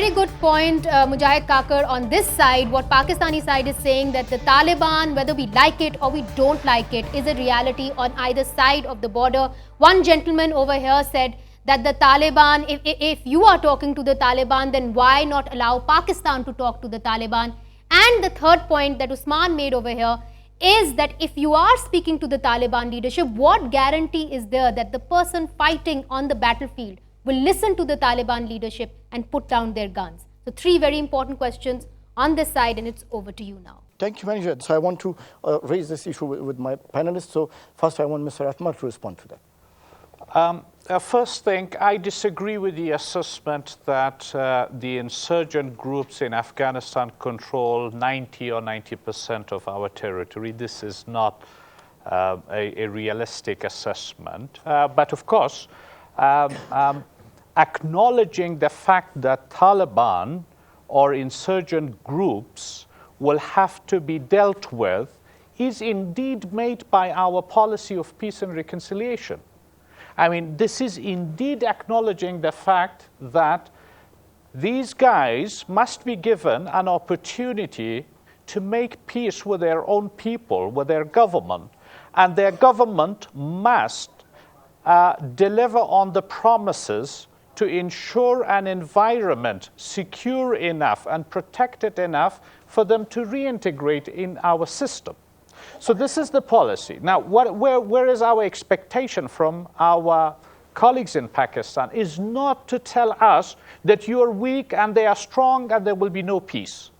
very good point, Mujahid Kakar. On this side, what Pakistani side is saying that the Taliban, whether we like it or we don't like it, is a reality on either side of the border. One gentleman over here said that the Taliban, if you are talking to the Taliban, then why not allow Pakistan to talk to the Taliban? And the third point that Usman made over here is that if you are speaking to the Taliban leadership, what guarantee is there that the person fighting on the battlefield will listen to the Taliban leadership and put down their guns? So three very important questions on this side, and it's over to you now. Thank you, Manager. So I want to raise this issue with my panelists. So first I want Mr. Atmar to respond to that. First thing, I disagree with the assessment that the insurgent groups in Afghanistan control 90 or 90% of our territory. This is not a realistic assessment. But of course, acknowledging the fact that Taliban or insurgent groups will have to be dealt with is indeed made by our policy of peace and reconciliation. I mean, this is indeed acknowledging the fact that these guys must be given an opportunity to make peace with their own people, with their government, and their government must deliver on the promises to ensure an environment secure enough and protected enough for them to reintegrate in our system. So this is the policy. Now, where is our expectation from our colleagues in Pakistan is not to tell us that you are weak and they are strong and there will be no peace.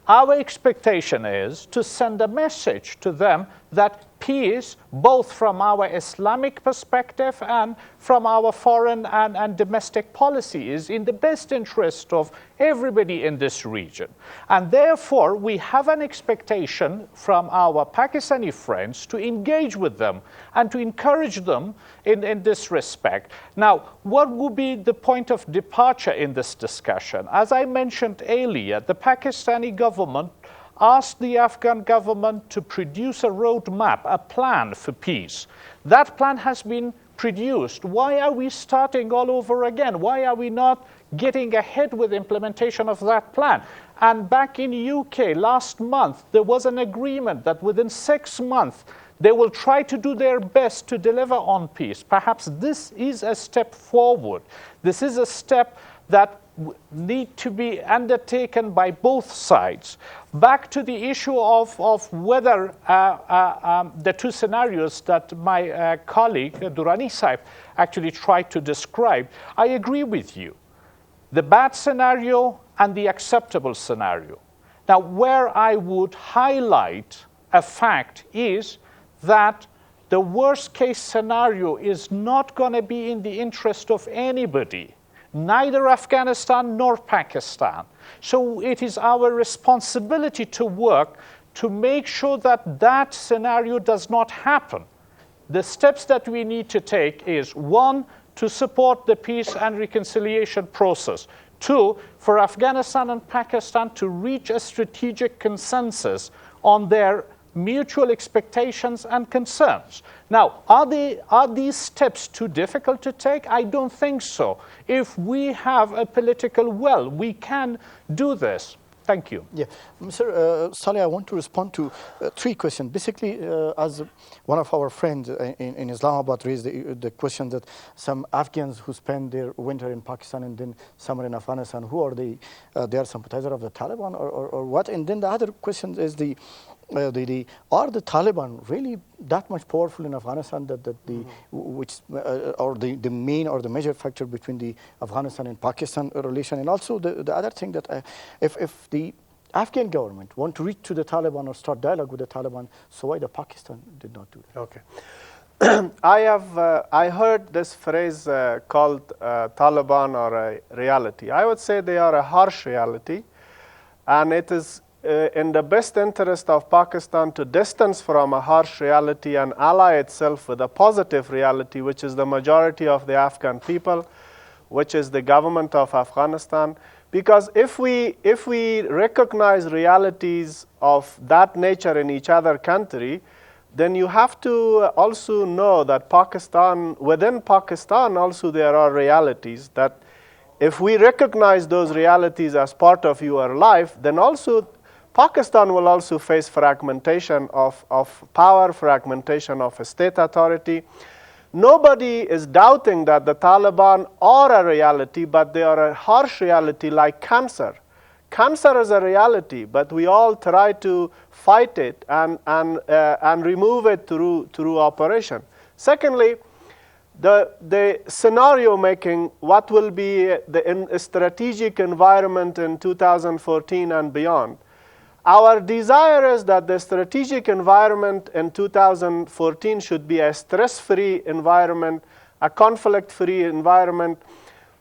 Our expectation is to send a message to them that peace, both from our Islamic perspective and from our foreign and domestic policy, is in the best interest of everybody in this region. And therefore, we have an expectation from our Pakistani friends to engage with them and to encourage them in this respect. Now, what would be the point of departure in this discussion? As I mentioned earlier, the Pakistani government asked the Afghan government to produce a roadmap, a plan for peace. That plan has been produced. Why are we starting all over again? Why are we not getting ahead with implementation of that plan? And back in UK last month, there was an agreement that within 6 months, they will try to do their best to deliver on peace. Perhaps this is a step forward. This is a step that need to be undertaken by both sides. Back to the issue of whether the two scenarios that my colleague Durrani Saib actually tried to describe, I agree with you. The bad scenario and the acceptable scenario. Now, where I would highlight a fact is that the worst case scenario is not going to be in the interest of anybody, neither Afghanistan nor Pakistan. So it is our responsibility to work to make sure that that scenario does not happen. The steps that we need to take is, one, to support the peace and reconciliation process. Two, for Afghanistan and Pakistan to reach a strategic consensus on their mutual expectations and concerns. Now, are these steps too difficult to take? I don't think so. If we have a political will, we can do this. Thank you. Yeah, Mr. Saleh, I want to respond to three questions. Basically, as one of our friends in Islamabad raised the question that some Afghans who spend their winter in Pakistan and then summer in Afghanistan, who are they? They are sympathizer of the Taliban or what? And then the other question is are the Taliban really that much powerful in Afghanistan that the main or the major factor between the Afghanistan and Pakistan relation? And also the other thing that if the Afghan government want to reach to the Taliban or start dialogue with the Taliban, so why the Pakistan did not do that? Okay. I heard this phrase called Taliban or a reality. I would say they are a harsh reality, and it is in the best interest of Pakistan to distance from a harsh reality and ally itself with a positive reality, which is the majority of the Afghan people, which is the government of Afghanistan. Because if we recognize realities of that nature in each other country, then you have to also know that within Pakistan also there are realities that if we recognize those realities as part of your life, then also Pakistan will also face fragmentation of power, fragmentation of state authority. Nobody is doubting that the Taliban are a reality, but they are a harsh reality like cancer. Cancer is a reality, but we all try to fight it and remove it through operation. Secondly, the scenario making, what will be the strategic environment in 2014 and beyond. Our desire is that the strategic environment in 2014 should be a stress-free environment, a conflict-free environment.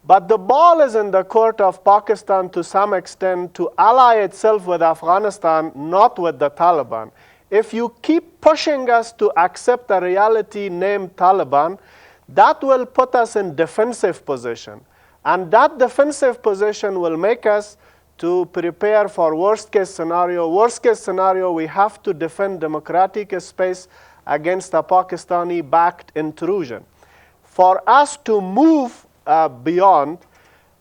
But the ball is in the court of Pakistan to some extent to ally itself with Afghanistan, not with the Taliban. If you keep pushing us to accept a reality named Taliban, that will put us in defensive position. And that defensive position will make us to prepare for worst case scenario. Worst case scenario, we have to defend democratic space against a Pakistani-backed intrusion. For us to move beyond,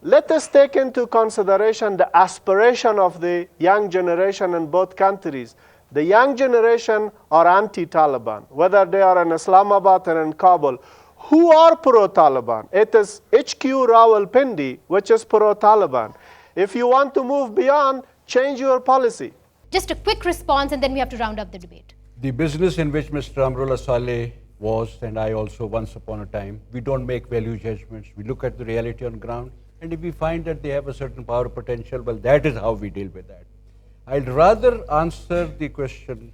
let us take into consideration the aspiration of the young generation in both countries. The young generation are anti-Taliban, whether they are in Islamabad or in Kabul. Who are pro-Taliban? It is HQ Rawalpindi, which is pro-Taliban. If you want to move beyond, change your policy. Just a quick response and then we have to round up the debate. The business in which Mr. Amrullah Saleh was, and I also once upon a time, we don't make value judgments. We look at the reality on ground, and if we find that they have a certain power potential, well, that is how we deal with that. I'd rather answer the question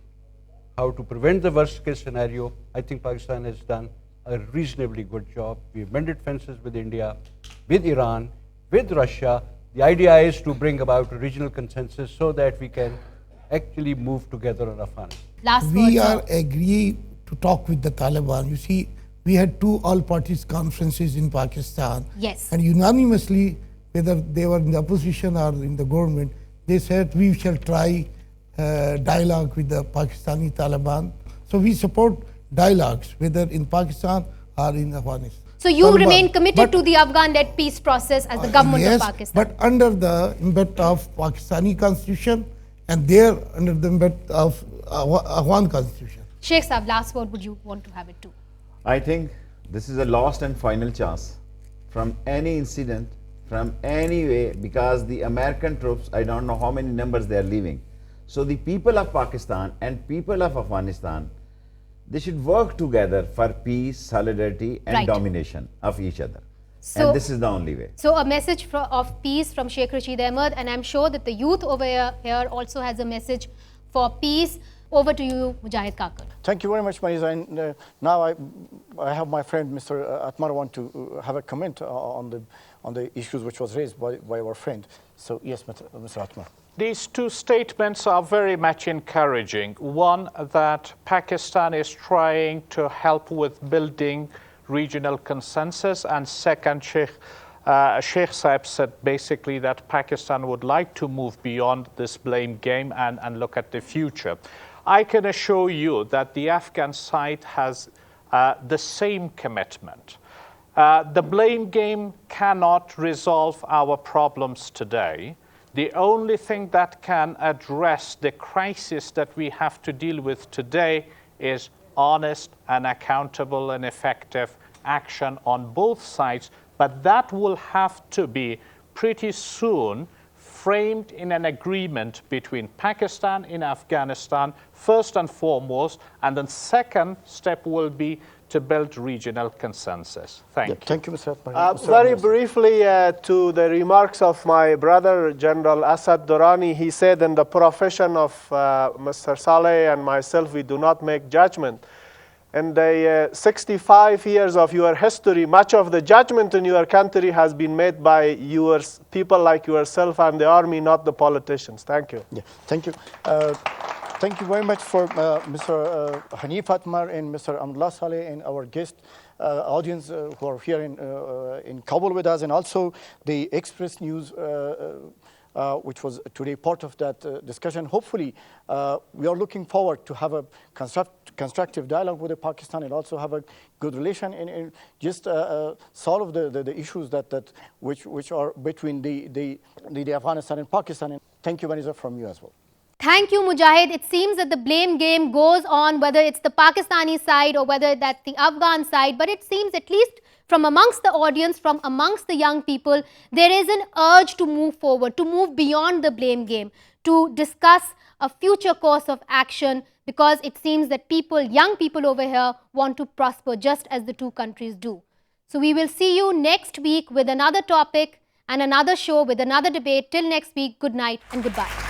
how to prevent the worst case scenario. I think Pakistan has done a reasonably good job. We've mended fences with India, with Iran, with Russia. The idea is to bring about a regional consensus so that we can actually move together on Afghanistan. Last We word, are sir. agree to talk with the Taliban. You see, we had 2 all-parties conferences in Pakistan. Yes. And unanimously, whether they were in the opposition or in the government, they said we shall try dialogue with the Pakistani Taliban. So we support dialogues, whether in Pakistan or in Afghanistan. So you Taliban. remain committed But- to the Afghan-led peace process as the government yes, of Pakistan. but under the impact of Pakistani constitution and there under the impact of Afghan constitution. Sheikh Saab, last word, would you want to have it too? I think this is a last and final chance from any incident, from any way, because the American troops, I don't know how many numbers they are leaving. So the people of Pakistan and people of Afghanistan, they should work together for peace, solidarity and Right. domination of each other. So- And this is the only way. So a message of peace from Sheikh Rashid Ahmed, and I'm sure that the youth over here also has a message for peace. Over to you, Mujahid Kakar. Thank you very much, Mariza. And now I have my friend, Mr. Atmar, want to have a comment on the issues which was raised by our friend. So yes, Mr. Atmar. These two statements are very much encouraging. One, that Pakistan is trying to help with building regional consensus, and second, Sheikh Saib said basically that Pakistan would like to move beyond this blame game and look at the future. I can assure you that the Afghan side has the same commitment. The blame game cannot resolve our problems today. The only thing that can address the crisis that we have to deal with today is honest and accountable and effective action on both sides. But that will have to be pretty soon framed in an agreement between Pakistan and Afghanistan, first and foremost, and then second step will be to build regional consensus. Thank you. Thank you, Mr. Atmar. Mr. Very Atmar. briefly to the remarks of my brother, General Asad Durrani, he said in the profession of Mr. Saleh and myself, we do not make judgment. In the 65 years of your history, much of the judgment in your country has been made by people like yourself and the army, not the politicians. Thank you. Yeah, thank you. Thank you very much for Mr. Hanif Atmar and Mr. Amrullah Saleh and our guest audience who are here in Kabul with us, and also the Express News which was today part of that discussion. Hopefully, we are looking forward to have a constructive dialogue with Pakistan and also have a good relation and just solve the issues which are between the Afghanistan and Pakistan. And thank you, Vanessa, from you as well. Thank you, Mujahid. It seems that the blame game goes on, whether it's the Pakistani side or whether that's the Afghan side. But it seems, at least from amongst the audience, from amongst the young people, there is an urge to move forward, to move beyond the blame game, to discuss a future course of action, because it seems that people, young people over here, want to prosper just as the two countries do. So we will see you next week with another topic and another show with another debate. Till next week, good night and goodbye.